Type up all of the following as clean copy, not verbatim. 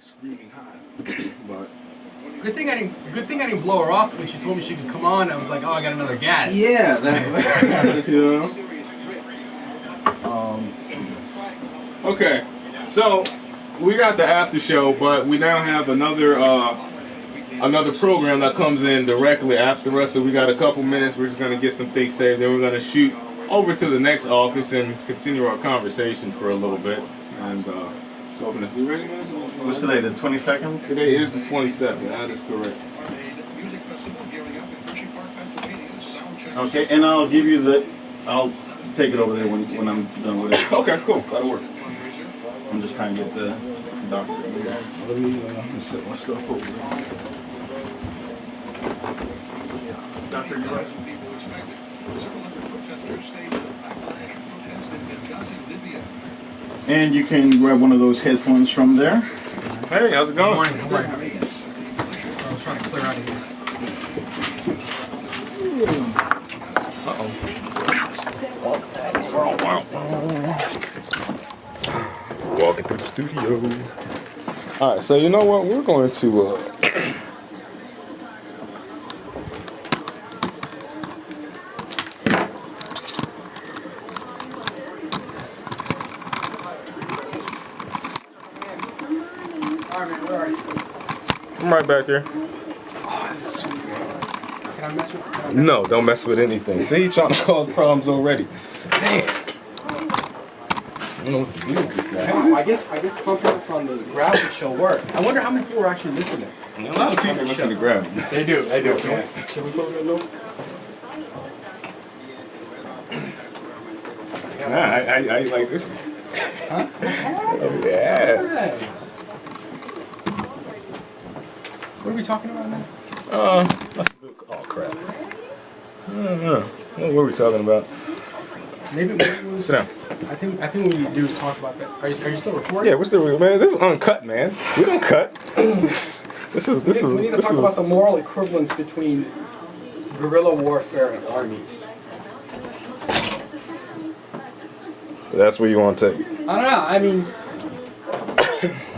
screaming hot. But good thing I didn't blow her off when she told me she could come on. I was like, oh, I got another gas. yeah, that, you know. Okay, so we got the after show, but we now have another program that comes in directly after us. So we got a couple minutes. We're just gonna get some things saved. Then we're gonna shoot over to the next office and continue our conversation for a little bit. And go open this. You ready, man? What's today, the 22nd? Today is the 22nd. That is correct. Okay, and I'll give you the. I'll take it over there when I'm done with it. Okay, cool. That'll work. I'm just trying to get the doctor. Let me set my stuff over there. Doctor, you right? And you can grab one of those headphones from there. Hey, how's it going? Good morning. I was trying to clear out of here. Walking through the studio. Alright, so you know what? We're going to I'm right back here. Oh, this is sweet. Can I mess with it? No, don't mess with anything. See, you're trying to cause problems already. Damn. I don't know what to do with this guy. Oh, I guess pumping us on the gravity show work. I wonder how many people are actually listening. A lot of people listen to Gravity. They do. Yeah. Should we close that door? I like this one. Huh? Oh, yeah. Hey. What are we talking about now? That's a good. Oh crap. I don't know. What were we talking about? Maybe we Sit down. I think what we need to do is talk about that. Are you still recording? Yeah, we're still, man. This is uncut, man. We don't cut. This is. We need to talk about the moral equivalence between guerrilla warfare and armies. That's where you want to take it. I don't know. I mean,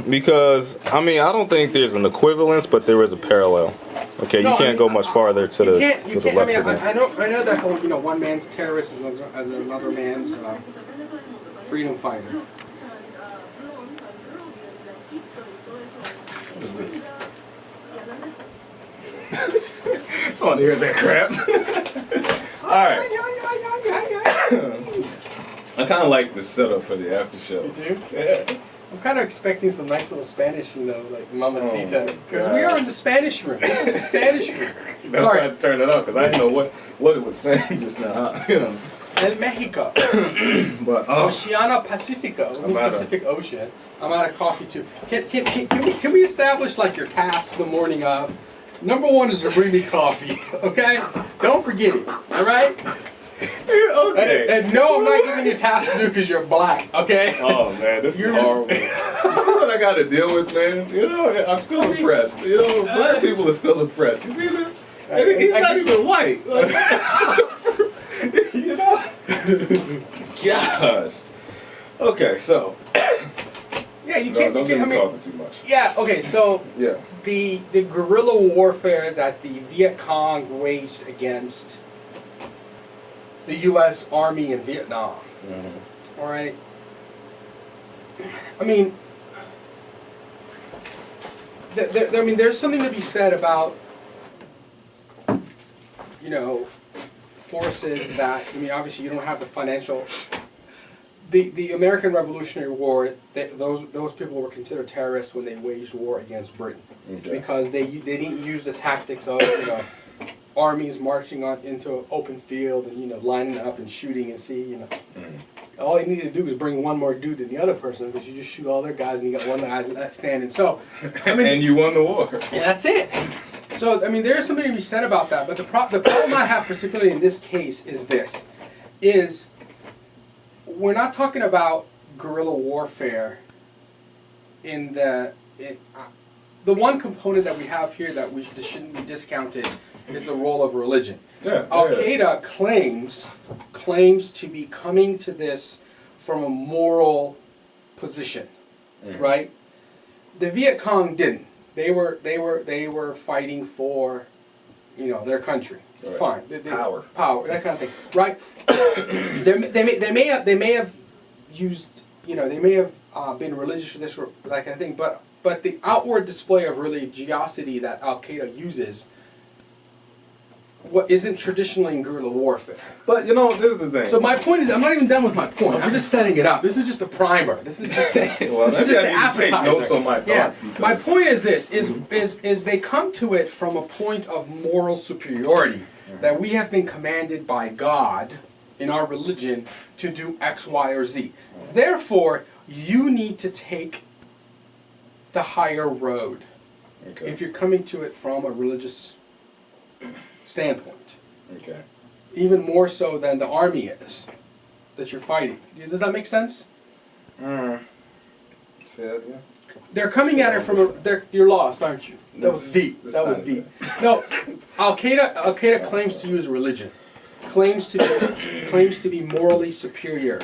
Because I don't think there's an equivalence, but there is a parallel. Okay, you can't go much farther to the left. I mean, I know that whole one man's terrorist is another man's freedom fighter. What is this? I want to hear that crap. All right. I kind of like the setup for the after show. You do? Yeah. I'm kind of expecting some nice little Spanish, like mamacita. Because we are in the Spanish room. This is the Spanish room. That's why I turned it up, because I didn't know what it was saying just now. El Mexico. But Oceano Pacifico. Pacific Ocean. I'm out of coffee too. Can we establish your task the morning of? Number one is to bring me coffee. Okay? Don't forget it. All right? Okay. And no, I'm not giving you tasks to do because you're black, okay? Oh man, this is horrible. You see what I got to deal with, man? I'm still impressed. Black people are still impressed. You see this? He's not even white. Gosh. Okay, so. Yeah, you can't. Don't get me talking too much. Yeah. Okay. So. Yeah. The guerrilla warfare that the Viet Cong waged against the U.S. Army in Vietnam. Mm-hmm. All right. I mean, there's something to be said about, forces that. Obviously, you don't have the financial. The American Revolutionary War. Those people were considered terrorists when they waged war against Britain, because they didn't use the tactics of armies marching on into an open field and lining up and shooting and see all you need to do is bring one more dude than the other person, because you just shoot all their guys and you got one guy that's standing. So and you won the war. Yeah, that's it. So there's something to be said about that. But the problem I have particularly in this case is this: we're not talking about guerrilla warfare in the one component that we have here that shouldn't be discounted is the role of religion. Yeah, Al-Qaeda claims to be coming to this from a moral position, right? The Viet Cong didn't. They were fighting for, their country. It's fine. Power, that kind of thing, right? they may have used, they may have been religious or this or that kind of thing, but the outward display of religiosity that Al-Qaeda uses, what isn't traditionally in guerrilla warfare. But this is the thing. So my point is, I'm not even done with my point. I'm just setting it up. This is just a primer. This is just well, this is just the appetizer. Take notes on my thoughts. Yeah. My point is this: is they come to it from a point of moral superiority, that we have been commanded by God in our religion to do X, Y, or Z. Therefore, you need to take the higher road. Okay. If you're coming to it from a religious standpoint. Okay. Even more so than the army is that you're fighting. Does that make sense? Say that again? They're coming at it from you're lost, aren't you? That was deep. That was deep. No, Al-Qaeda claims to use religion, claims to be morally superior,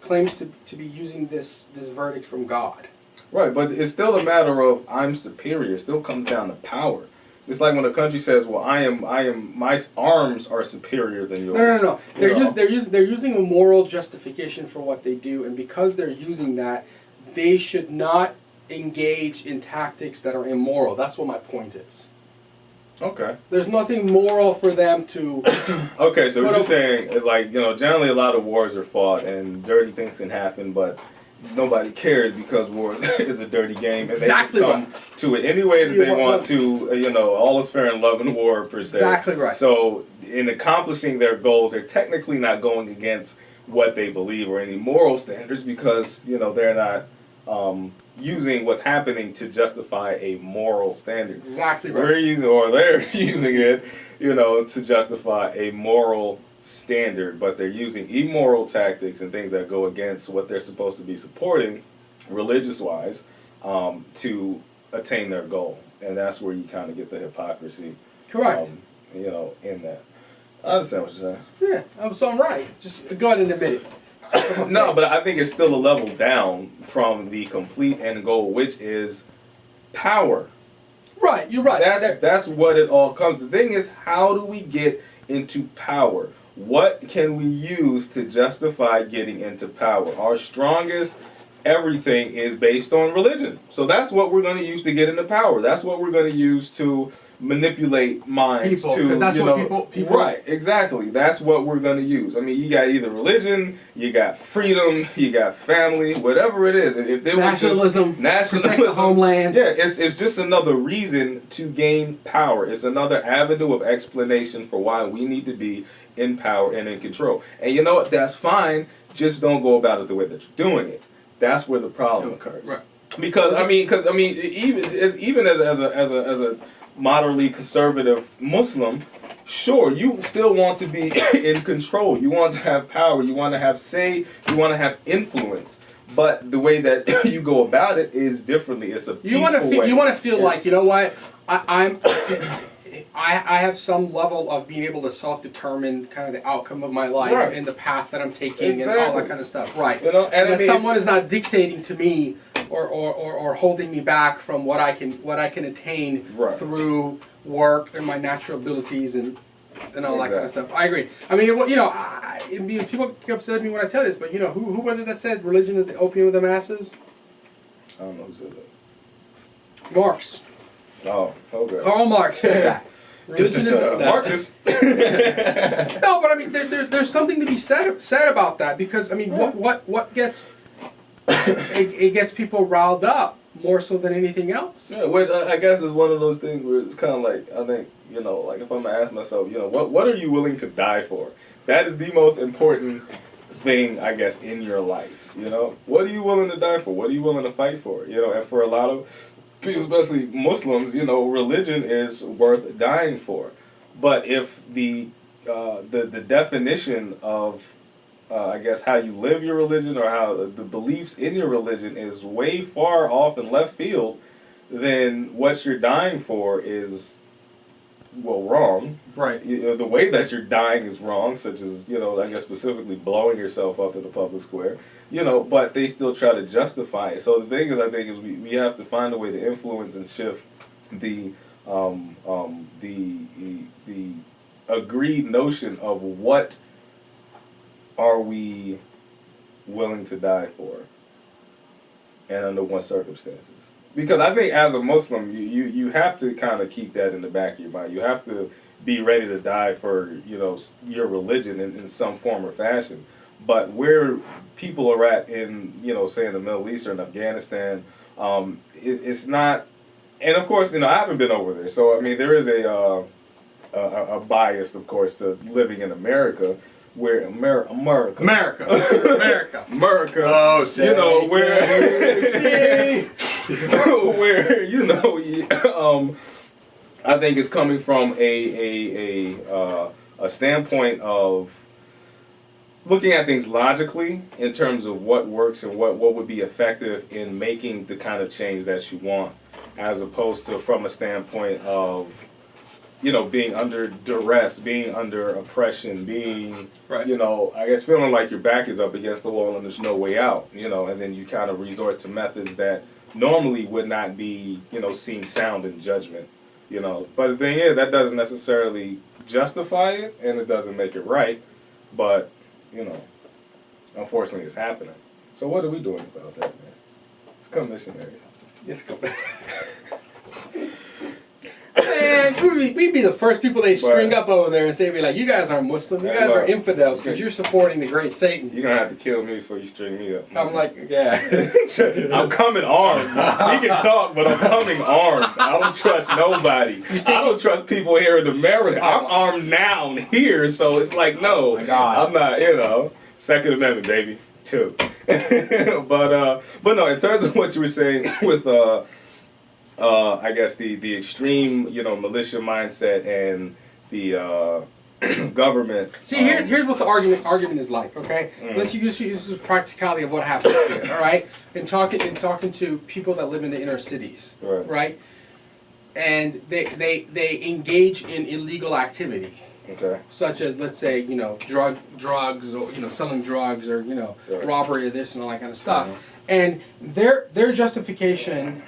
claims to be using this verdict from God. Right, but it's still a matter of I'm superior. It still comes down to power. It's like when a country says, "Well, my arms are superior than yours." No. They're using a moral justification for what they do, and because they're using that, they should not engage in tactics that are immoral. That's what my point is. Okay. There's nothing moral for them to. Okay, so what you're saying is like generally a lot of wars are fought and dirty things can happen, but nobody cares because war is a dirty game, and Exactly they can come to it any way that they want to. All is fair in love and war per se. Exactly right. So in accomplishing their goals, they're technically not going against what they believe or any moral standards because they're not using what's happening to justify a moral standard. Exactly right. They're using it, to justify a moral standard, but they're using immoral tactics and things that go against what they're supposed to be supporting, religious-wise, to attain their goal. And that's where you kind of get the hypocrisy. Correct. In that. I understand what you're saying. Yeah, so I'm right. Just go ahead and admit it. No, but I think it's still a level down from the complete end goal, which is power. Right, you're right. That's what it all comes to. The thing is, how do we get into power? What can we use to justify getting into power? Our strongest everything is based on religion. So that's what we're going to use to get into power. That's what we're going to use to manipulate minds. Because that's what people... Right, exactly. That's what we're going to use. I mean, you got either religion, you got freedom, you got family, whatever it is. If there nationalism, protect the homeland. Yeah, it's just another reason to gain power. It's another avenue of explanation for why we need to be in power and in control. And you know what? That's fine. Just don't go about it the way that you're doing it. That's where the problem occurs. Right. Because even as a moderately conservative Muslim, sure, you still want to be in control. You want to have power. You want to have say. You want to have influence. But the way that you go about it is differently. It's a peaceful way. You want to feel like, you know what? I have some level of being able to self-determine kind of the outcome of my life and the path that I'm taking and all that kind of stuff. Right. And that someone is not dictating to me or holding me back from what I can attain through work and my natural abilities and all that kind of stuff. I agree. I mean, people get upset at me when I tell this, but who was it that said religion is the opium of the masses? I don't know who said that. Marx. Oh, okay. Karl Marx said that. Religion is Marxist. No, but I mean, there's something to be said about that because I mean, what gets it gets people riled up more so than anything else. Yeah, which I guess is one of those things where it's kind of like I think like if I'm gonna ask myself, what are you willing to die for? That is the most important thing I guess in your life. What are you willing to die for? What are you willing to fight for? And for a lot of people, especially Muslims, religion is worth dying for. But if the definition of, I guess, how you live your religion or how the beliefs in your religion is way far off in left field, then what you're dying for is, wrong. Right. The way that you're dying is wrong, such as, I guess specifically blowing yourself up in a public square. You know, but they still try to justify it. So the thing is, I think, is we have to find a way to influence and shift the the agreed notion of what are we willing to die for, and under what circumstances. Because I think as a Muslim, you have to kind of keep that in the back of your mind. You have to be ready to die for, you know, your religion in some form or fashion. But where people are at in, you know, say in the Middle East or in Afghanistan, it's not. And of course, you know, I haven't been over there, so I mean, there is a bias, of course, to living in America, where America. Oh, say, you know, where where, you know, I think it's coming from a standpoint of looking at things logically in terms of what works and what would be effective in making the kind of change that you want, as opposed to from a standpoint of, you know, being under duress, being under oppression, being, right. you know, I guess feeling like your back is up against the wall and there's no way out, you know, and then you kind of resort to methods that normally would not be, you know, seem sound in judgment, you know. But the thing is, that doesn't necessarily justify it, and it doesn't make it right, but, you know, unfortunately it's happening. So what are we doing about that, man? Let's come missionaries. Let's go. Man, we'd be the first people they string up over there and say, be like, you guys aren't Muslim, you guys are infidels because you're supporting the great Satan. You're going to have to kill me before you string me up. I'm like, yeah. I'm coming armed. We can talk, but I'm coming armed. I don't trust nobody. I don't trust people here in America. I'm armed now here, so it's like, no, oh my God. I'm not, you know, Second Amendment, baby, too. but no, in terms of what you were saying with, I guess the extreme, you know, militia mindset and the government. See, here's what the argument is like. Okay, let's use the practicality of what happens here. All right, and talking to people that live in the inner cities. Right, and they engage in illegal activity. Okay. Such as, let's say, you know, drugs, or, you know, selling drugs, or, you know, robbery of this and all that kind of stuff. And their justification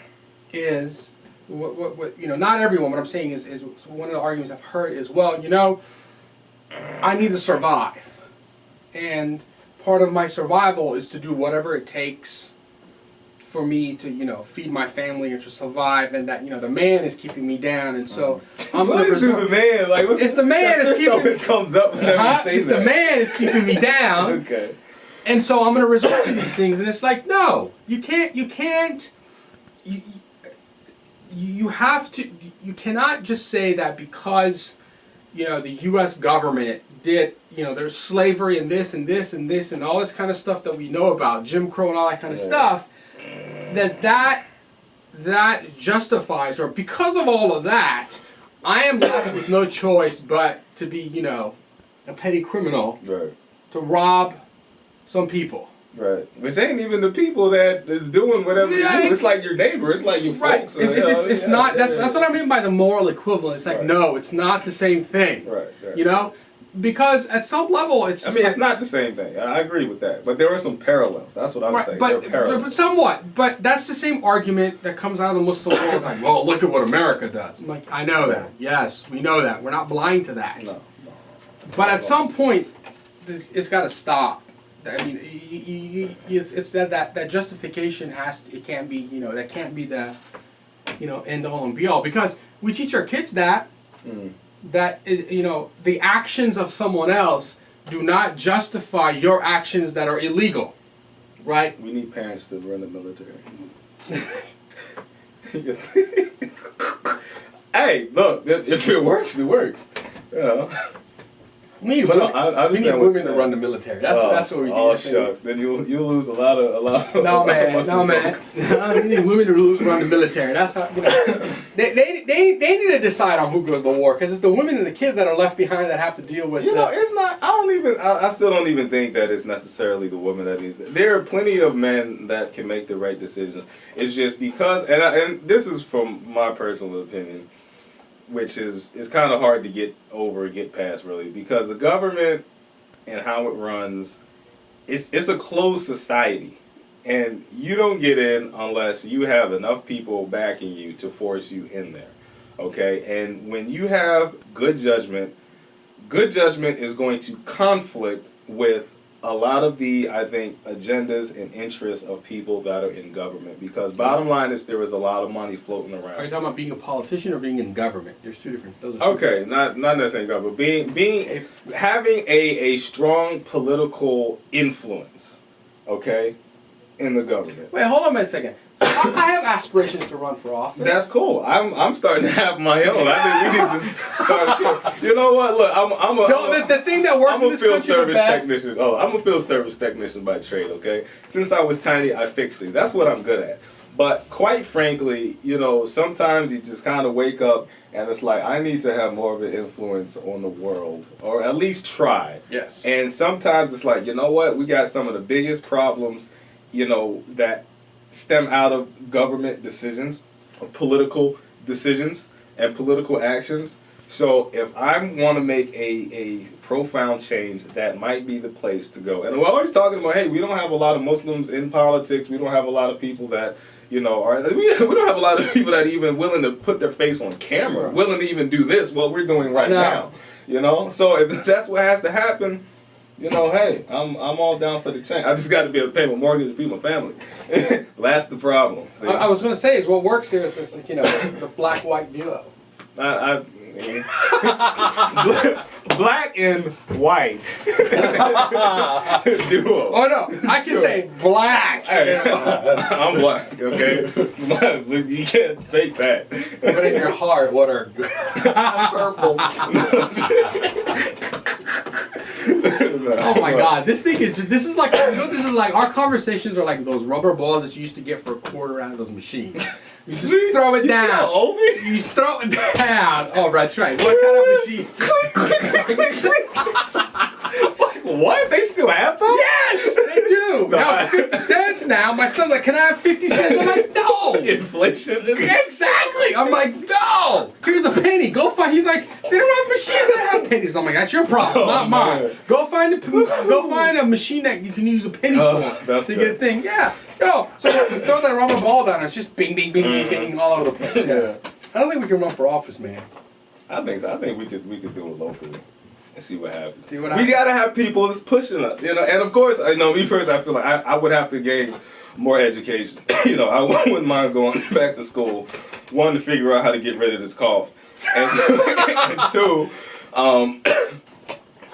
is, what you know, not everyone, what I'm saying is one of the arguments I've heard is, well, you know, I need to survive, and part of my survival is to do whatever it takes for me to, you know, feed my family or to survive, and that, you know, the man is keeping me down, and so I'm what is the man? Like, it's the man is keeping me. This always comes up whenever you say it's that. The man is keeping me down. Okay. And so I'm going to resort to these things, and it's like, no, you can't. You have to. You cannot just say that because, you know, the U.S. government did, you know, there's slavery and this and this and this and all this kind of stuff that we know about, Jim Crow and all that kind of stuff, that justifies, or because of all of that, I am left with no choice but to be, you know, a petty criminal, to rob some people. Right. Which ain't even the people that is doing whatever you do. It's like your neighbor. It's like your folks. It's not. That's what I mean by the moral equivalent. It's like, no, it's not the same thing. Right. You know? Because at some level, it's just it's not the same thing. I agree with that. But there are some parallels. That's what I'm saying. But somewhat. But that's the same argument that comes out of the Muslim world. It's like, well, look at what America does. I'm like, I know that. Yes, we know that. We're not blind to that. No. But at some point, it's got to stop. I mean, it's that justification it can't be, you know, that can't be the, you know, end all and be all, because we teach our kids that you know, the actions of someone else do not justify your actions that are illegal, right? We need parents to run the military. Hey, look, if it works, it works. You know. We need women to run the military. That's what we need. Oh shucks, then you lose a lot of. No man. We need women to run the military. That's how, you know. They need to decide on who goes to war, because it's the women and the kids that are left behind that have to deal with. You know, it's not. I still don't even think that it's necessarily the woman that needs. There are plenty of men that can make the right decisions. It's just because, and this is from my personal opinion, which is kind of hard to get over and get past, really, because the government and how it runs it's a closed society, and you don't get in unless you have enough people backing you to force you in there. Okay, and when you have good judgment is going to conflict with a lot of the, I think, agendas and interests of people that are in government. Because bottom line is there is a lot of money floating around. Are you talking about being a politician or being in government? There's two different. Those are two Okay, not necessarily government. Having a strong political influence, okay, in the government. Wait, hold on a second. So I have aspirations to run for office. That's cool. I'm starting to have my own. I think we can just start. You know what? Look, the thing that works I'm in a this field country the service best. technician. Oh, I'm a field service technician by trade. Okay. Since I was tiny, I fixed things. That's what I'm good at. But quite frankly, you know, sometimes you just kind of wake up and it's like, I need to have more of an influence on the world, or at least try. Yes. And sometimes it's like, you know what? We got some of the biggest problems, you know, that stem out of government decisions, political decisions, and political actions. So if I want to make a profound change, that might be the place to go. And we're always talking about, hey, we don't have a lot of Muslims in politics. We don't have a lot of people that, you know, we don't have a lot of people that are even willing to put their face on camera, willing to even do this, what we're doing right now. You know, so if that's what has to happen, you know, hey, I'm all down for the change. I just got to be able to pay my mortgage to feed my family. That's the problem. See? I was going to say is what works here is it's, you know, the black-white duo. Black and white duo. Oh no, I can say black. Hey, I'm black, okay? You can't fake that. But in your heart, what are Purple. Oh my God, this thing is just, this is like, you know, this is like, our conversations are like those rubber balls that you used to get for a quarter out of those machines. You just throw it down. See how old we are? You just throw it down. Oh, that's right. What kind of machine? What? They still have those? Yes, they do. Now it's 50 cents now. My son's like, can I have 50 cents? I'm like, no. Inflation. Exactly. I'm like, no. Here's a penny. Go find. He's like, they don't have machines that have pennies. I'm like, that's your problem, not mine. Man. Go find a machine that you can use a penny for that's to get a thing. Yeah. Yo. So you throw that rubber ball down. It's just bing, bing, bing, bing, bing all over the place. Yeah. I don't think we can run for office, man. I think so. I think we could do it locally and see what happens. See what we gotta have people that's pushing us, you know. And of course, I know me personally, I feel like I would have to gain more education. You know, I wouldn't mind going back to school. One, to figure out how to get rid of this cough, and two,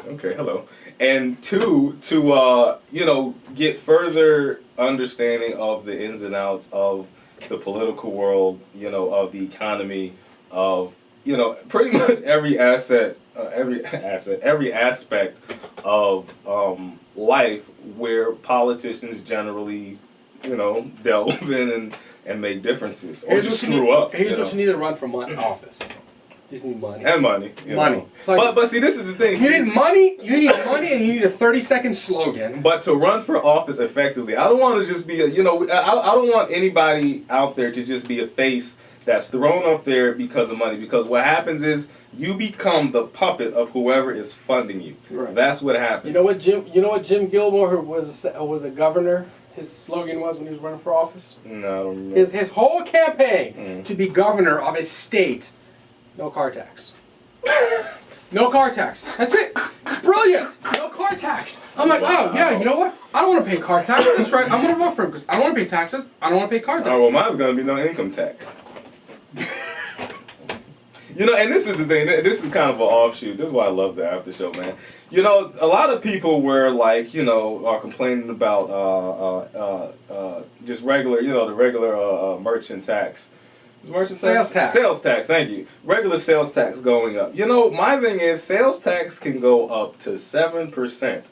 okay, hello. And two, to you know, get further understanding of the ins and outs of the political world, you know, of the economy, of, you know, pretty much every aspect of life where politicians generally, you know, delve in and make differences or just screw up. Here's what you need to run for office. You just need money. And money. You know. Like, but see, this is the thing. You need money, and you need a 30-second slogan. But to run for office effectively, I don't want to just be I don't want anybody out there to just be a face that's thrown up there because of money. Because what happens is you become the puppet of whoever is funding you. Right. That's what happens. You know what Jim Gilmore, who was a governor, his slogan was when he was running for office? No, I don't remember. His whole campaign to be governor of a state, no car tax. No car tax. That's it. It's brilliant. No car tax. I'm like, oh yeah, you know what? I don't want to pay car tax. That's right. I'm gonna vote for him because I don't want to pay taxes. I don't want to pay car tax. Oh well, mine's gonna be no income tax. You know, and this is the thing. This is kind of an offshoot. This is why I love the after show, man. You know, a lot of people were like, you know, are complaining about just regular, you know, the regular merchant tax. Is merchant sales tax. Sales tax. Thank you. Regular sales tax going up. You know, my thing is sales tax can go up to 7%, 8%,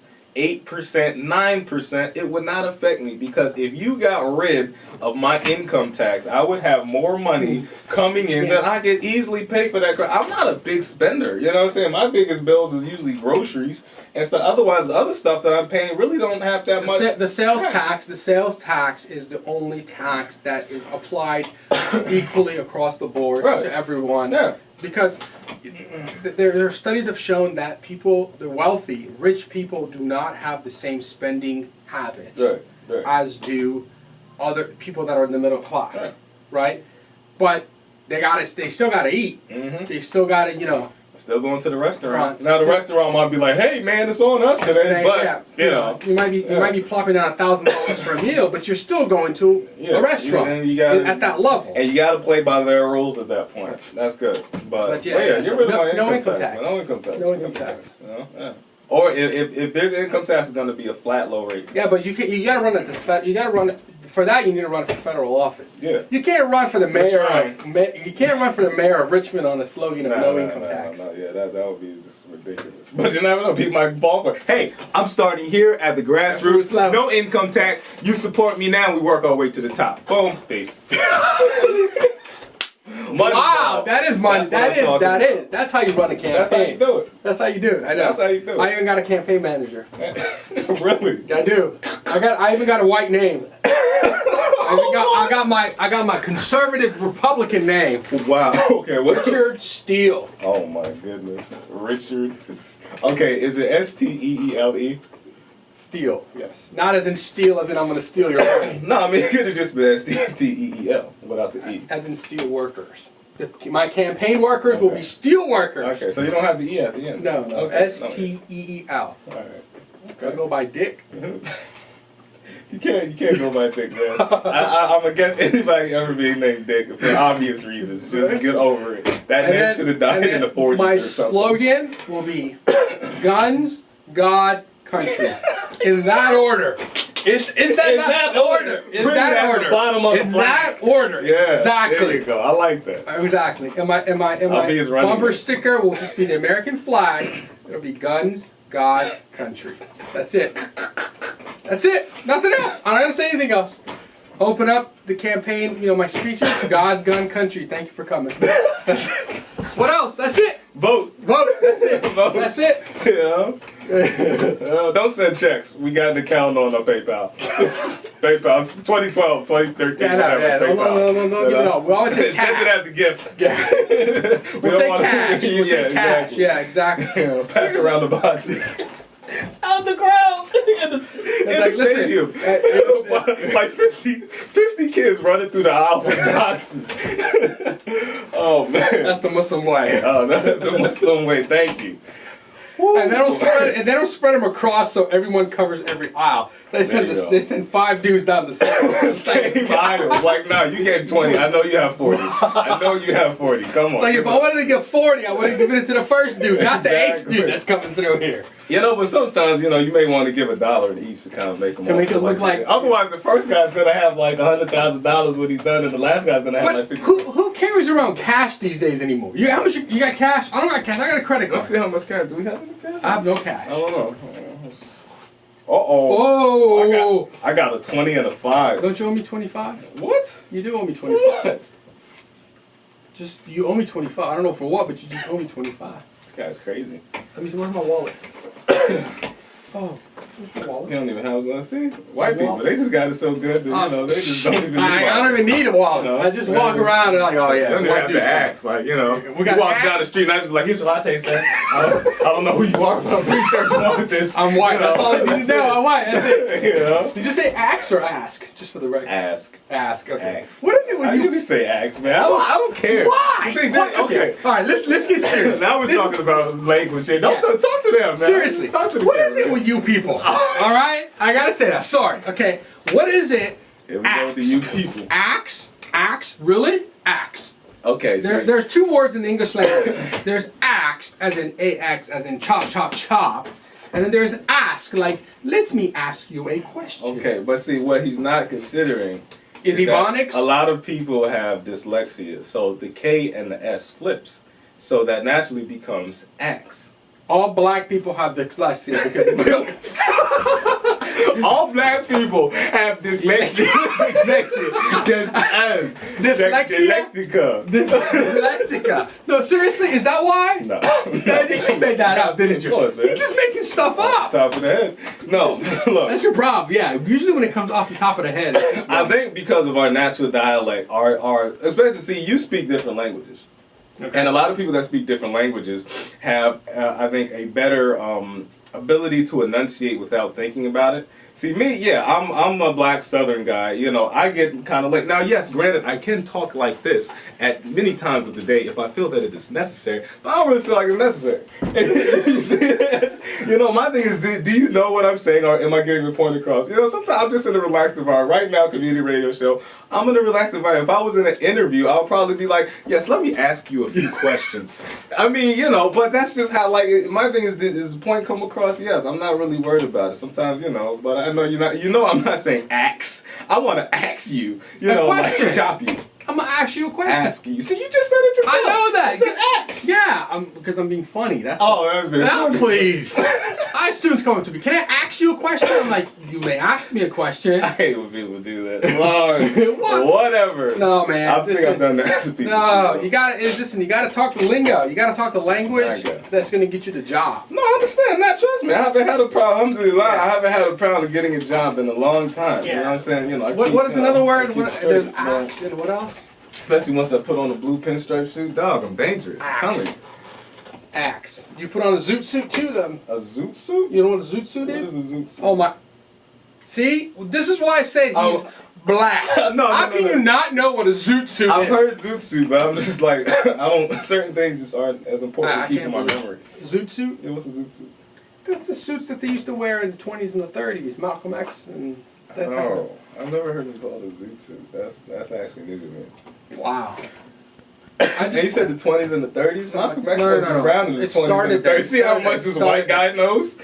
9%. It would not affect me because if you got rid of my income tax, I would have more money coming in that I could easily pay for that. I'm not a big spender. You know what I'm saying? My biggest bills is usually groceries and stuff. Otherwise, the other stuff that I'm paying really don't have that much. The sales tax. The sales tax is the only tax that is applied equally across the board to everyone. Yeah. Because there are studies have shown that people, the wealthy, rich people, do not have the same spending habits as do other people that are in the middle class, right? But they still gotta eat. They still gotta, Still going to the restaurant. Now the restaurant might be like, "Hey man, it's on us today," but you might be plopping down $1,000 for a meal, but you're still going to a restaurant at that level. And you gotta play by their rules at that point. That's good. But you're really no income tax. No income tax. No income tax. Or if there's income tax, it's going to be a flat, low rate. Yeah, but you got to run at the you got to run for that. You need to run for federal office. Yeah. You can't run for the mayor. You can't run for the mayor of Richmond on the slogan of no income tax. Yeah, that would be just ridiculous. But you never know. People might fall for. Hey, I'm starting here at the grassroots level. No income tax. You support me now. We work our way to the top. Boom. Peace. Wow, that is money. That is. That's how you run a campaign. That's how you do it. That's how you do it. I know. That's how you do it. I even got a campaign manager. Really? I do. I even got a white name. I got my conservative Republican name. Wow. Okay. Richard Steele. Oh my goodness. Richard. Okay. Is it Steele? Steal, yes. Not as in steal, as in I'm going to steal your money. No, I mean, it could have just been Steel without the E. As in steel workers. My campaign workers will be steel workers. Okay, so you don't have the E at the end? No. Okay. Steel. All right. Okay. I go by Dick. You can't go by Dick, man. I'm going to guess anybody ever being named Dick for obvious reasons. Just get over it. That name should have died in the 40s my or something. My slogan will be guns, God, country. In that order. In that order. In that order. Bottom of the that order. Yeah, exactly. There you go. I like that. Exactly. And my bumper sticker will just be the American flag. It'll be guns, God, country. That's it. That's it. Nothing else. I'm not gonna say anything else. Open up the campaign. My speeches. God's gun, country. Thank you for coming. That's it. What else? That's it. Vote. That's it. Vote. That's it. Don't send checks. We got an account on our PayPal. PayPal. 2012, 2013, whatever. No, give it all. We always take cash. Send it as a gift. Yeah. We'll take cash. We'll take cash. Exactly. Yeah, exactly. Pass around the boxes. Out the crowd. in the stadium. Like 50 kids running through the aisles with boxes. Oh man. That's the Muslim way. Oh, that's the Muslim way. Thank you. And they don't spread them across so everyone covers every aisle. They send 5 dudes down the same aisle. Like, no, you gave 20. I know you have 40. I know you have 40. Come on. It's like if I wanted to give 40, I would have given it to the first dude, not the 8th dude that's coming through here. But sometimes, you may want to give $1 each to kind of make them. To make it look like. Otherwise, the first guy's gonna have like $100,000 when he's done, and the last guy's gonna have like 50. Who carries around cash these days anymore? How much you got cash? I don't got cash. I got a credit card. Let's see how much cash. Do we have any cash? I have no cash. I don't know. Oh. I got a 20 and a 5. Don't you owe me 25? What? You do owe me 25. What? You owe me 25. I don't know for what, but you just owe me 25. This guy's crazy. Let me see. Where's my wallet? Oh, where's my wallet? You don't even have one. See, white people, they just got it so good that they just don't even. I don't even need a wallet. No, I just walk around and like, oh yeah. You don't even have to ask. Like, he walks down the street and I just be like, here's your latte, sir. I don't know who you are, but I'm pretty sure you want this. I'm white. That's all you need to know. I'm white. That's it. Did you say axe or ask? Just for the record. Ask. Okay. Ask. What is it with you? I usually say ask, man. I don't care. Why? Okay. All right. Let's get serious. Now we're talking about language here. Don't talk to them, man. Seriously. Talk to the What is it with you people? All right. I gotta say that. Sorry. Okay. What is it? Here we go with the you people. Axe. Really? Axe. Okay. There's 2 words in the English language. There's axe, as in ax, as in chop, chop, chop. And then there's ask, like, let me ask you a question. Okay, but see, what he's not considering is Ebonics. A lot of people have dyslexia, so the K and the S flips. So that naturally becomes axe. All black people have dyslexia because All black people have dyslexia. Dyslexica. No, seriously, is that why? No. You just made that up, didn't you? Of course, man. You're just making stuff up. Top of the head. No, look. That's your problem. Yeah. Usually when it comes off the top of the head. I think because of our natural dialect, our especially see you speak different languages. Okay. And a lot of people that speak different languages have, I think, a better ability to enunciate without thinking about it. See, me, yeah, I'm a black Southern guy. You know, I get kind of like, now, yes, granted, I can talk like this at many times of the day if I feel that it is necessary, but I don't really feel like it's necessary. You know, my thing is, do you know what I'm saying, or am I getting the point across? You know, sometimes I'm just in a relaxed environment. Right now, community radio show, I'm in a relaxed environment. If I was in an interview, I'll probably be like, yes, let me ask you a few questions. I mean, you know, but that's just how, like, my thing is the point come across? Yes, I'm not really worried about it. Sometimes, you know, but I know you're not, you know I'm not saying axe. I want to axe you, you know, like chop you. I'm gonna ask you a question. Ask you. See, you just said it yourself. I know that. You said axe. Yeah, because I'm being funny. That's That's been now, funny. please. I students come up to me. Can I ask you a question? I'm like, you may ask me a question. I hate when people do that. Lord, What? whatever. No, man. I think I've done that to people. No, too. you gotta listen. You gotta talk the lingo. You gotta talk the I language guess. that's gonna get you the job. No, I understand that. Trust me, I haven't had a problem. Alhamdulillah, I haven't had a problem getting a job in a long time. You know what I'm saying? You know, What is another word? There's straight, axe and what else? Especially once I put on a blue pinstripe suit, dog, I'm dangerous. I'm telling you. Axe. You put on a zoot suit too, then. A zoot suit? You know what a zoot suit What is? is a zoot suit? Oh my. See, this is why I said he's black. No, How can you not know what a zoot suit I've is? heard zoot suit, but I'm just like, I don't, certain things just aren't as important I to keep in my can't believe memory. Zoot suit? Yeah, what's a zoot suit? That's the suits that they used to wear in the 20s and the 30s. Malcolm X and that type of. Oh, I've never heard it called a zoot suit. That's actually new to me. Wow. And you said the 20s and the 30s? Malcolm X No, wasn't no. around in the It 20s and started the then. 30s. See how much this white guy knows?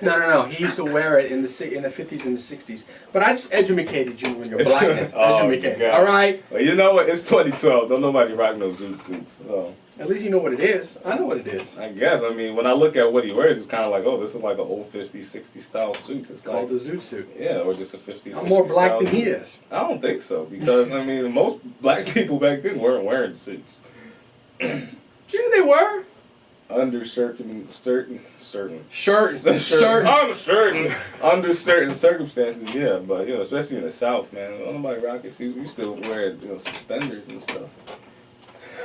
No. He used to wear it in the 50s and the 60s. But I just educated you when you're blackness. Oh, Educated. God. All right. Well, you know what? It's 2012. Don't nobody rock no zoot suits. So At least you know what it is. I know what it is. I guess. I mean, when I look at what he wears, it's kind of like, oh, this is like an old 50s, 60s style suit. It's Called like, the zoot suit. yeah, or just a 50s, 60s I'm more black style than he suit. is. I don't think so, because I mean, most black people back then weren't wearing suits. Yeah, they were. Under certain Under certain circumstances, yeah. But you know, especially in the South, man, nobody rock suits. We still wear suspenders and stuff.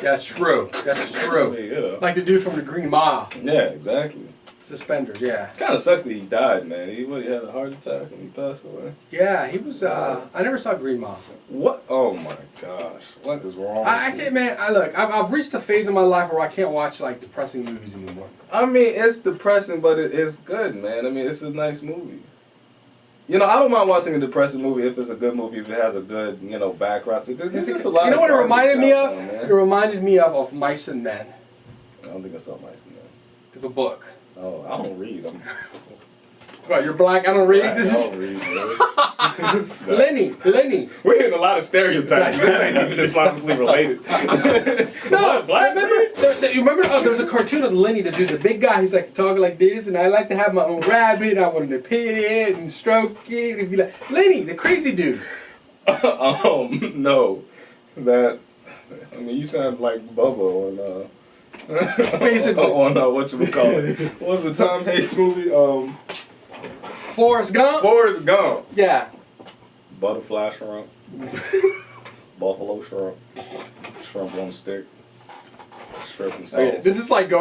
That's true. That's I true. mean, you know. Like the dude from the Green Mile. Yeah, exactly. Suspenders, yeah. Kind of sucks that he died, man. He had a heart attack and he passed away. Yeah, he was, I never saw Green Mile. What? Oh my gosh! What is wrong? I with you? can't, man, I've reached a phase in my life where I can't watch, like, depressing movies anymore. I mean, it's depressing, but it's good, man. I mean, it's a nice movie. You know, I don't mind watching a depressing movie if it's a good movie, if it has a good, background to it. There's just a lot You know of what it garbage reminded me out of? there, man. It reminded me of Mice and Men. I don't think I saw Mice in there. It's a book. Oh, I don't read. Right, you're black, I don't read. I This don't is read, bro. Lenny. We're hitting a lot of stereotypes. This ain't even Islamically related. No, What, black remember? You remember? Oh, there's a cartoon of Lenny, the dude, the big guy. He's like talking like this, and I like to have my own rabbit. I wanted to pet it and stroke it and be like Lenny, the crazy dude. No, that. I mean, you sound like Bubba on. Basically. On what you would call it? What was the Tom Hanks movie? Forrest Gump. Forrest Gump. Yeah. Butterfly shrimp. Buffalo shrimp. Shrimp on a stick. Shrimp and sauce. Okay, this is like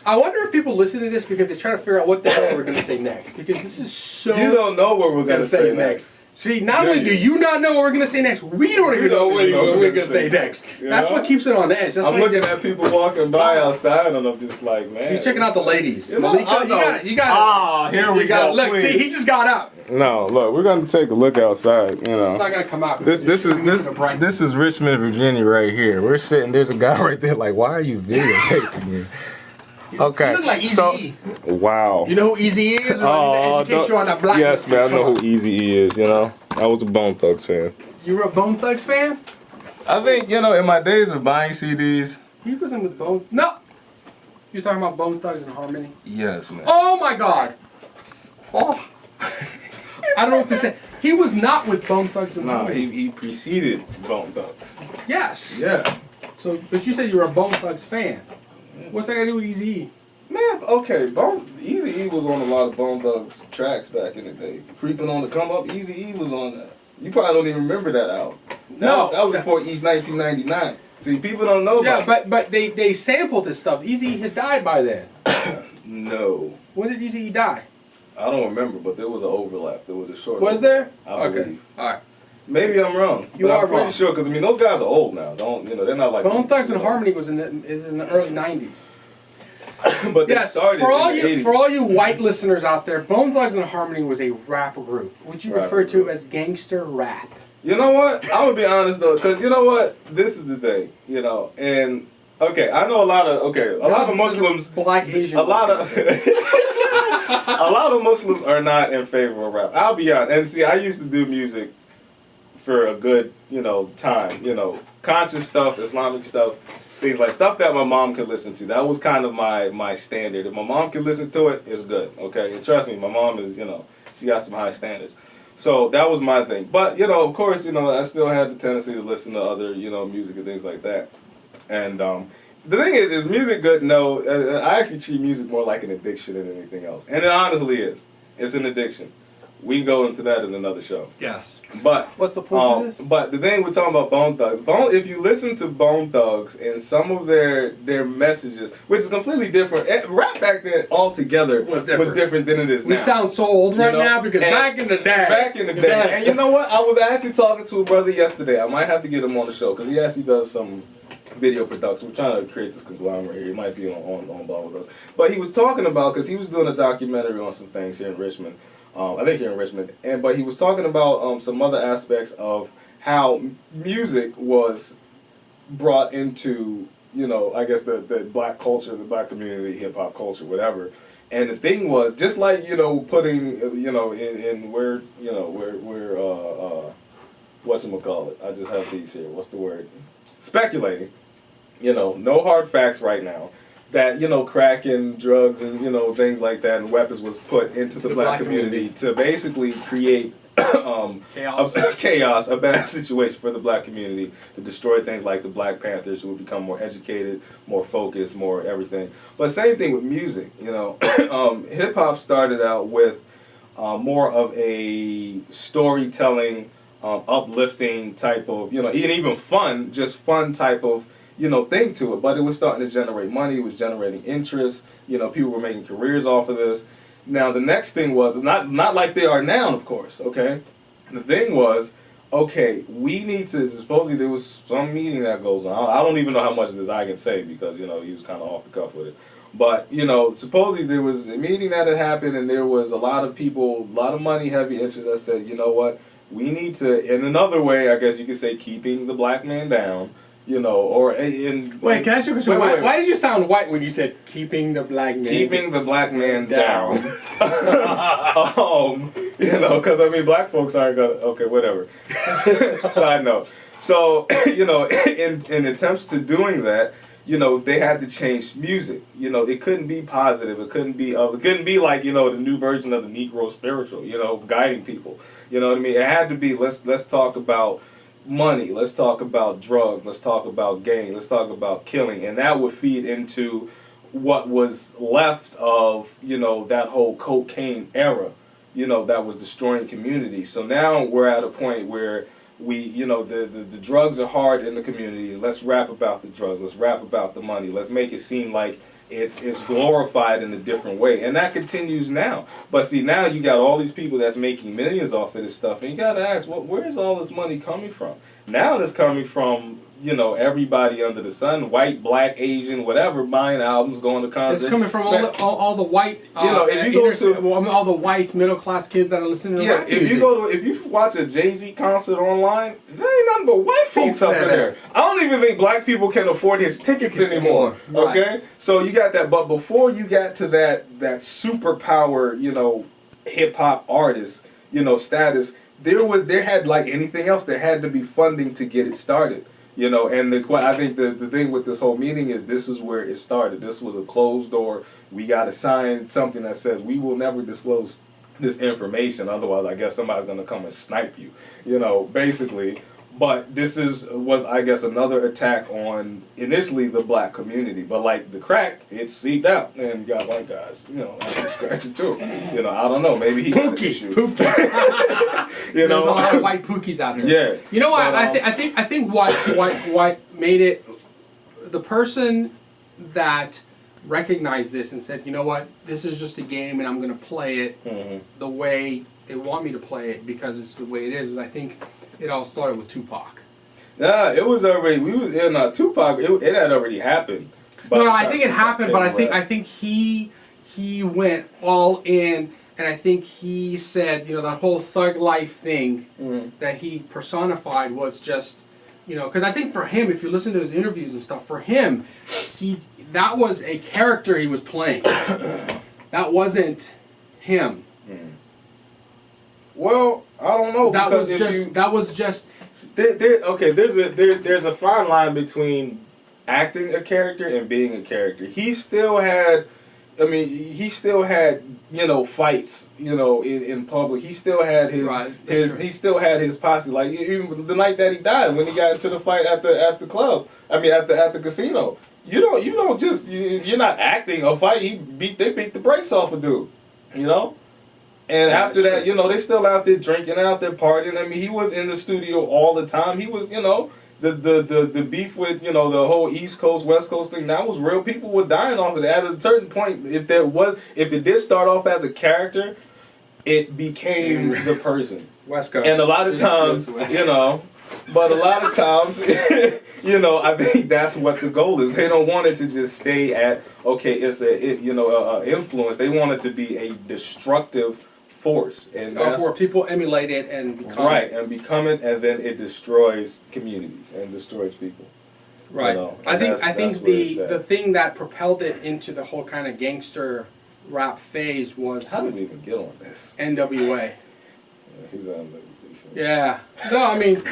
I wonder if people listen to this because they're trying to figure out what the hell we're gonna say next, because this is so. You don't know what we're gonna say next. See, not only do you not know what we're gonna say next, we don't even know what we're gonna say next. That's what keeps it on the edge. That's I'm why looking at people walking by outside, and I'm just like, man. he's checking out the ladies. You know, Malika, you got it. here we go. Look, please. see, he just got up. No, look, we're gonna take a look outside. You know, It's not gonna come out. this is Richmond, Virginia, right here. We're sitting. There's a guy right there. Like, why are you videotaping me? Okay. You look like Easy so, E. wow. You know who Easy is? Or I need to educate you on that black. Yes, man. I know who Easy E is. You know, I was a Bone Thugs fan. You were a Bone Thugs fan? I think in my days of buying CDs. He wasn't with Bone. No. You're talking about Bone Thugs and Harmony. Yes, man. Oh my God. Oh. I don't know what to say. He was not with Bone Thugs and No, Harmony. he preceded Bone Thugs. Yes. Yeah. So, but you said you were a Bone Thugs fan. What's that got to do with Eazy-E? Man, okay, Eazy-E was on a lot of Bone Thugs tracks back in the day. Creeping on the Come Up, Eazy-E was on that. You probably don't even remember that album. That was before East 1999. See, people don't know about Yeah, but they sampled this stuff. Eazy-E had died by then. No. When did Eazy-E die? I don't remember, but there was an overlap. There was a short Was overlap, there? I believe. All right. Maybe I'm wrong. You but are I'm pretty wrong. sure, because, I mean, those guys are old now. They're not like... Bone Thugs and you know. Harmony was in the early 90s. But they Yes, started for all in the you 80s. for all you white listeners out there, Bone Thugs and Harmony was a rap group, which you Rap refer to group. as gangster rap. You know what? I'm going to be honest, though, because you know what? This is the thing, you know, and... Okay, I know a lot of Muslims... Black Asian. A lot of... a lot of Muslims are not in favor of rap. I'll be honest. And see, I used to do music for a good, time. Conscious stuff, Islamic stuff, things like stuff that my mom could listen to. That was kind of my standard. If my mom could listen to it, it's good. Okay, and trust me, my mom is, she got some high standards. So that was my thing. But of course, I still had the tendency to listen to other, music and things like that. And the thing is music good? No, I actually treat music more like an addiction than anything else, and it honestly is. It's an addiction. We can go into that in another show. Yes. But what's the point of this? But the thing we're talking about Bone Thugs. If you listen to Bone Thugs and some of their messages, which is completely different. Rap back then altogether was different than it is now. We sound so old right now because back in the day. Back in the day. And you know what? I was actually talking to a brother yesterday. I might have to get him on the show because he actually does some video production. We're trying to create this conglomerate here. He might be on ball with us. But he was talking about, because he was doing a documentary on some things here in Richmond. I think here in Richmond. But he was talking about some other aspects of how music was brought into, I guess the black culture, the black community, hip hop culture, whatever. And the thing was, just like, putting, in where, whatchamacallit, I just have these here. What's the word? Speculating. No hard facts right now. That, crack and drugs and, things like that and weapons was put into the black community to basically create chaos, a bad situation for the black community, to destroy things like the Black Panthers, who would become more educated, more focused, more everything. But same thing with music, hip-hop started out with more of a storytelling, uplifting type of, even fun, just fun type of, thing to it. But it was starting to generate money. It was generating interest. People were making careers off of this. Now, the next thing was, not like they are now, of course, okay? The thing was, okay, we need to, supposedly there was some meeting that goes on. I don't even know how much of this I can say because, he was kind of off the cuff with it. But, supposedly there was a meeting that had happened and there was a lot of people, a lot of money, heavy interest that said, you know what, we need to, in another way, I guess you could say, keeping the black man down, or in... Wait, can I ask you a question? Why did you sound white when you said keeping the black man Keeping the black man down. Because, black folks aren't gonna... Okay, whatever. Side note. So, in attempts to doing that, they had to change music. It couldn't be positive. It couldn't be like, the new version of the Negro spiritual, guiding people. You know what I mean? It had to be, let's talk about money, let's talk about drugs, let's talk about gang, let's talk about killing. And that would feed into what was left of, that whole cocaine era, that was destroying communities. So now we're at a point where we, the drugs are hard in the communities. Let's rap about the drugs. Let's rap about the money. Let's make it seem like it's glorified in a different way. And that continues now. But see, now you got all these people that's making millions off of this stuff. And you got to ask, where's all this money coming from? Now it's coming from, everybody under the sun, white, black, Asian, whatever, buying albums, going to concerts. It's coming from all the white, if you go to all the white middle class kids that are listening to rap music. If you watch a Jay-Z concert online, there ain't nothing but white folks up in there. I don't even think black people can afford his tickets anymore. Right. Okay, so you got that, but before you got to that superpower, hip hop artist, status, there had, like anything else, there had to be funding to get it started. And I think the thing with this whole meeting is this is where it started. This was a closed door. We got to sign something that says we will never disclose this information. Otherwise, I guess somebody's gonna come and snipe you. You know, basically. But this was I guess another attack on initially the black community. But like the crack, it seeped out and you got white guys, you know, scratch it too. You know, I don't know, maybe he got an issue. You know, there's a lot of white pookies out here. Yeah. You know what? I think what made it, the person that recognized this and said, you know what, this is just a game and I'm gonna play it the way they want me to play it because it's the way it is. I think it all started with Tupac. Nah, it was already. We was in Tupac. It had already happened. No, I think it happened, but I think he went all in, and I think he said, you know, that whole thug life thing that he personified was just, you know, because I think for him, if you listen to his interviews and stuff, for him, that was a character he was playing. That wasn't him. Well, I don't know. That was just. There's a fine line between acting a character and being a character. He still had, he still had, you know, fights, you know, in public. He still had he still had his posse. Like even the night that he died, when he got into the fight at the club. At the casino. You're not acting a fight. They beat the brakes off a dude, you know. And after that, you know, they still out there drinking, out there partying. I mean, he was in the studio all the time. He was, you know, the beef with, you know, the whole East Coast, West Coast thing. That was real. People were dying off of that. At a certain point, if it did start off as a character, it became the person. West Coast. And a lot of times, you know, but a lot of times, you know, I think that's what the goal is. They don't want it to just stay at, okay, it's influence. They want it to be a destructive force, and that's where people emulate it and become and become it, and then it destroys community and destroys people. Right. You know, I think the thing that propelled it into the whole kind of gangster rap phase was. How did we even get on this? NWA. Yeah, he's on the. Yeah. No, I mean.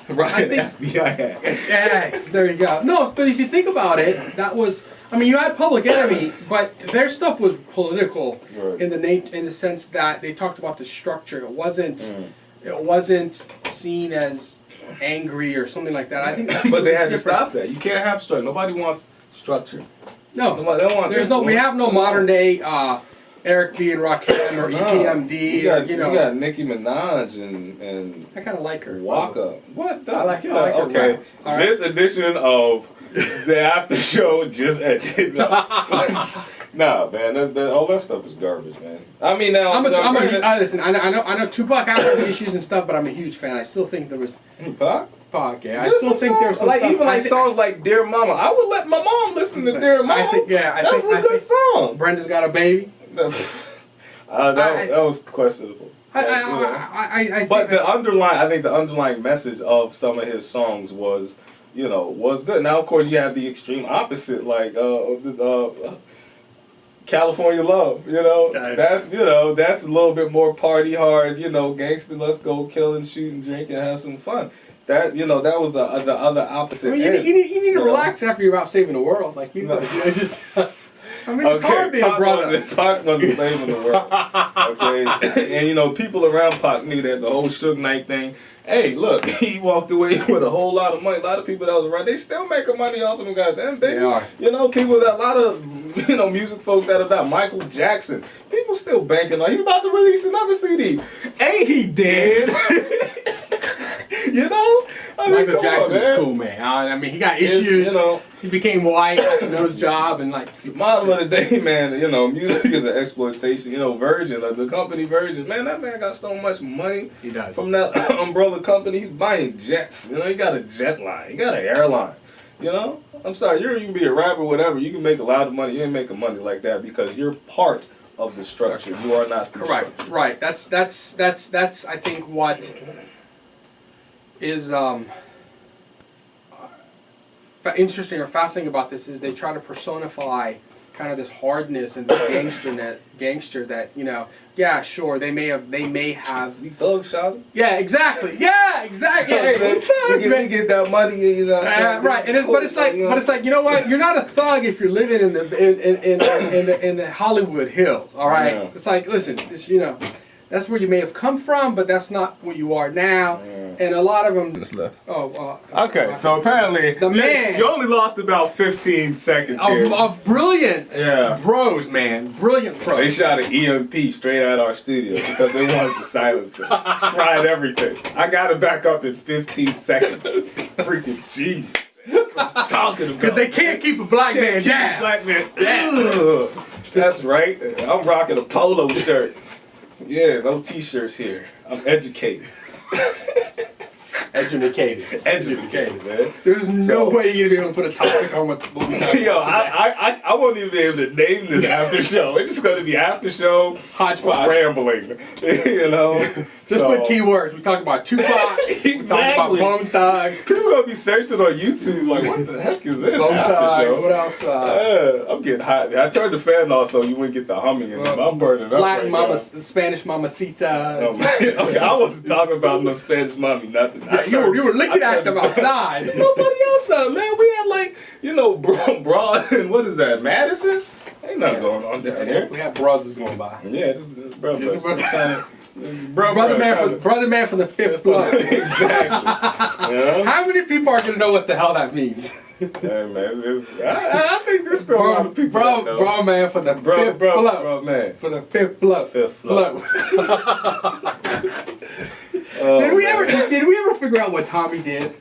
Right. I think. Yeah. There you go. No, but if you think about it, that was. I mean, you had Public Enemy, but their stuff was political in the sense that they talked about the structure. It wasn't seen as angry or something like that. I think, but they had to stop that. You can't have structure. Nobody wants structure. No, we have no modern day Eric B and Rakim or EPMD. You got Nicki Minaj and I kind of like her. Waka. What? I like her. Okay. Right. This edition of the after show just ended. Nah, man, all that stuff is garbage, man. I mean, now listen. I know Tupac had the issues and stuff, but I'm a huge fan. I still think there was Tupac. Yeah, I still think there's some stuff. Even songs like "Dear Mama." I would let my mom listen to "Dear Mama." That's a good song. Brenda's Got a Baby. That was questionable. But I think the underlying message of some of his songs was good. Now, of course, you have the extreme opposite, like California Love. That's a little bit more party hard. Gangster. Let's go kill and shoot and drink and have some fun. That was the other opposite. I mean, you need to relax after you're out saving the world, like just. I mean, it's hard being a brother. Pac wasn't saving the world. Okay, and people around Pac knew that the whole Suge Knight thing. Hey, look, he walked away with a whole lot of money. A lot of people that was around, they still making money off of them guys. Damn, they are. People that a lot of music folks that are about Michael Jackson. People still banking on. He's about to release another CD. Ain't he dead? Michael Jackson's cool, man. I mean, he got issues. He became white, nose job, and Model of the day, man. Music is an exploitation. Virgin, the company Virgin, man. That man got so much money. He does. From that umbrella company. He's buying jets. He got a jet line. He got an airline. I'm sorry. You can be a rapper, whatever. You can make a lot of money. You ain't making money like that because you're part of the structure. You are not. Correct. Right. That's I think what is interesting or fascinating about this is they try to personify kind of this hardness and this gangster that, you know, yeah, sure, they may have. We thug shot. Yeah, exactly. Yeah, exactly. Yeah, we get that money, you know. Right, but it's like, you know what? You're not a thug if you're living in the Hollywood Hills. All right, Yeah. it's like, listen, it's, you know, that's where you may have come from, but that's not what you are now. Yeah. And a lot of them. left. Okay, so apparently you only lost about 15 seconds here. Of brilliant bros, man. Brilliant pros. They shot an EMP straight out our studio because they wanted to silence it. Fried everything. I got it back up in 15 seconds. Freaking genius. That's what I'm talking about. Because they can't keep a black man down. Black man down. That's right. I'm rocking a polo shirt. Yeah, no t-shirts here. I'm educated. Educated, man. There's no way you're gonna be able to put a topic on what we talking Yo, about I won't even be able to name this after show. It's just gonna be after show hodgepodge. rambling. You know? Just put keywords. We talk about Tupac. We talk about Bone Thug. People gonna be searching on YouTube like, what the heck is this Bone after Thug. show? What else? I'm getting hot. I turned the fan off so you wouldn't get the humming in them. I'm burning up Latin right mama, now. Spanish mamacita. Oh, man. Okay, I wasn't talking about no Spanish mommy, nothing. You were looking at them outside. Nobody else out, man. We had like, you know, Broad and what is that, Madison? Ain't nothing going on down here. We had brothers going by. Yeah, just brother man from the fifth floor. Exactly. Yeah. How many people are gonna know what the hell that means? Hey, man, I think there's still a lot of people that know. Bro man for the fifth floor. Bro man. For the fifth floor. Fifth floor. Did we ever figure out what Tommy did?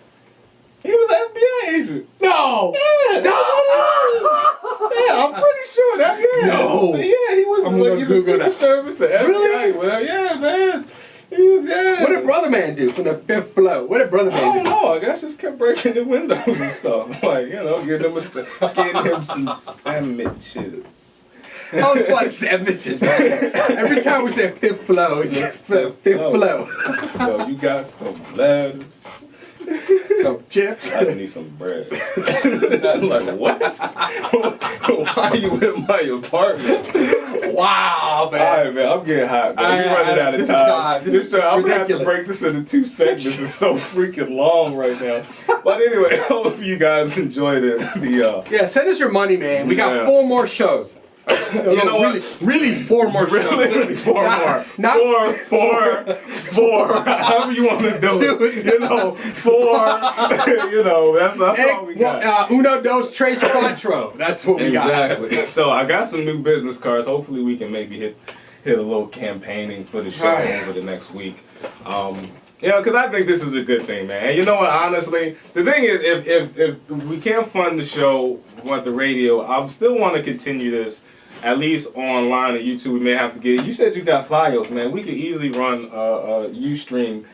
He was an FBI agent. No! Yeah, No! Yeah, I'm pretty sure that. Yeah. No. Yeah, he was I'm like gonna in the Google Secret that. Service or FBI, Really? whatever. Yeah, man. He was, yeah. What did Brother Man do from the fifth floor? What did Brother I Man don't do? know. I guess just kept breaking the windows and stuff. Like, you know, getting him some sandwiches. Oh, it's like sandwiches, man. Every time we say fifth floor, it's just fifth floor. Yo, you got some lettuce. Some chips. I need some bread. I'm like, what? Why are you in my apartment? Wow, man. All right, man. I'm getting hot, man. We're running out of time. This is I'm going to have to ridiculous. break this into 2 segments. It's so freaking long right now. But anyway, I hope you guys enjoyed it. Yeah, send us your money, man. We got Yeah. 4 more shows. You know what? Really 4 more shows. Literally 4 more. Not 4. However you want to do it. You know, 4. You know, that's all we got. Uno, dos, tres, cuatro. That's what we got. Exactly. So I got some new business cards. Hopefully we can maybe hit a little campaigning for the show over the next week. You know, because I think this is a good thing, man. And you know what? Honestly, the thing is, if we can't fund the show with the radio, I still want to continue this. At least online on YouTube, we may have to get. You said you got Fios, man. We could easily run a Ustream,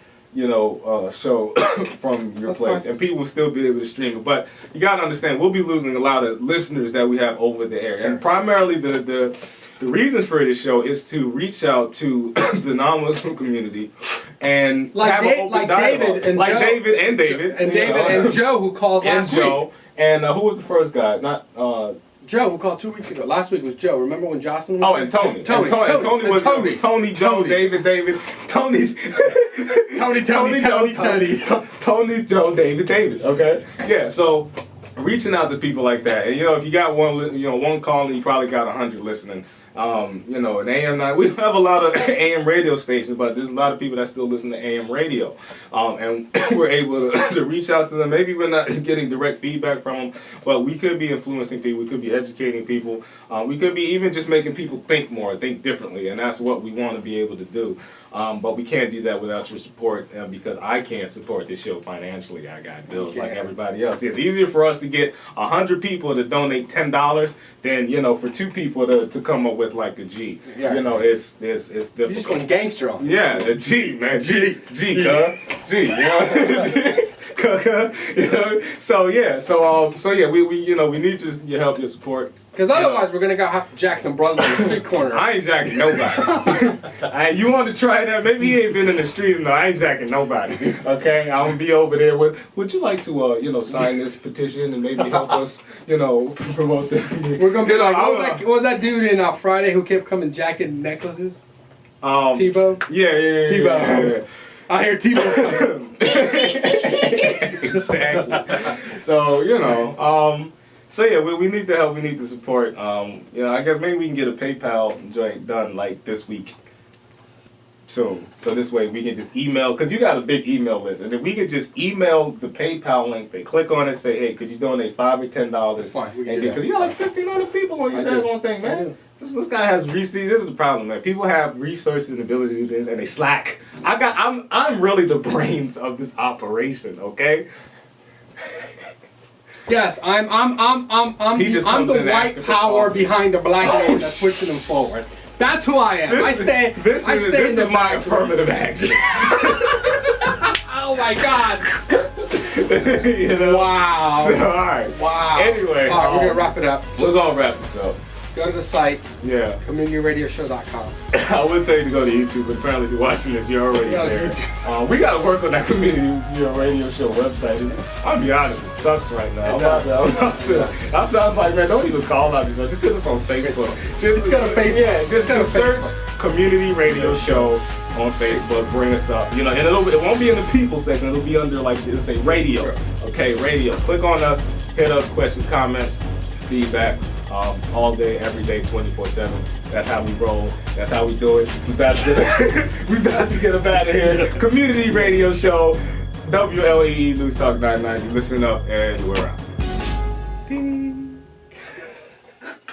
show from your place, and people will still be able to stream it. But you gotta understand, we'll be losing a lot of listeners that we have over the air, and primarily the reason for this show is to reach out to the non-Muslim community and have an open dialogue. David and Joe who called last week. And who was the first guy? Not. Joe, who called 2 weeks ago. Last week was Joe. Remember when Jocelyn was Oh, and Tony. Tony, Joe, David. Tony, Joe, David. Okay? Yeah, so reaching out to people like that. And, if you got one call and you probably got 100 listening. An AM night. We have a lot of AM radio stations, but there's a lot of people that still listen to AM radio, and we're able to reach out to them. Maybe we're not getting direct feedback from them, but we could be influencing people. We could be educating people. We could be even just making people think more, think differently, and that's what we want to be able to do. But we can't do that without your support, because I can't support this show financially. I got bills like everybody else. It's easier for us to get 100 people to donate $10 than for 2 people to come up with like a G. Yeah. It's difficult. You just went gangster on. Yeah, a G, man. G, cuz. G, You know? So yeah, we need your help, your support. Because otherwise, we're gonna have to jack some brothers in the street corner. I ain't jacking nobody. You want to try that? Maybe he ain't been in the street. No, I ain't jacking nobody. Okay, I'm gonna be over there with. Would you like to, sign this petition and maybe help us, promote the? We're gonna be like, what was that dude in Friday who kept coming jacking necklaces? Tebow. Yeah. Tebow. Yeah. I hear Tebow coming. Exactly. So we need the help. We need the support. I guess maybe we can get a PayPal joint done like this week. Soon. So this way we can just email, because you got a big email list, and if we could just email the PayPal link, they click on it, say, hey, could you donate $5 or $10? That's fine. Because you got like 1,500 people on your daggone thing, man. This guy has resources. This is the problem, man. People have resources and ability to do this, and they slack. I'm really the brains of this operation. Okay. Yes, I'm the white power behind the black man that's pushing them forward. That's who I am. This is my affirmative action. Oh my God. Wow. So, all right. Wow. Anyway, all right, we're gonna wrap it up. We're gonna wrap this up. Go to the site. Yeah. CommunityRadioShow.com. I would tell you to go to YouTube, but apparently if you're watching this, you're already there. We got to work on that community radio show website. I'll be honest, it sucks right now. That sounds like, man, don't even call out this show. Just hit us on Facebook. Just go to Facebook. Yeah, just search Community Radio Show on Facebook. Bring us up. And it won't be in the people section. It'll be under it'll say radio. Okay, radio. Click on us. Hit us. Questions, comments, feedback. All day, every day, 24/7. That's how we roll. That's how we do it. We about to get up out of here. Community Radio Show, WLEE News Talk 990. Listen up, and we're out. Ding.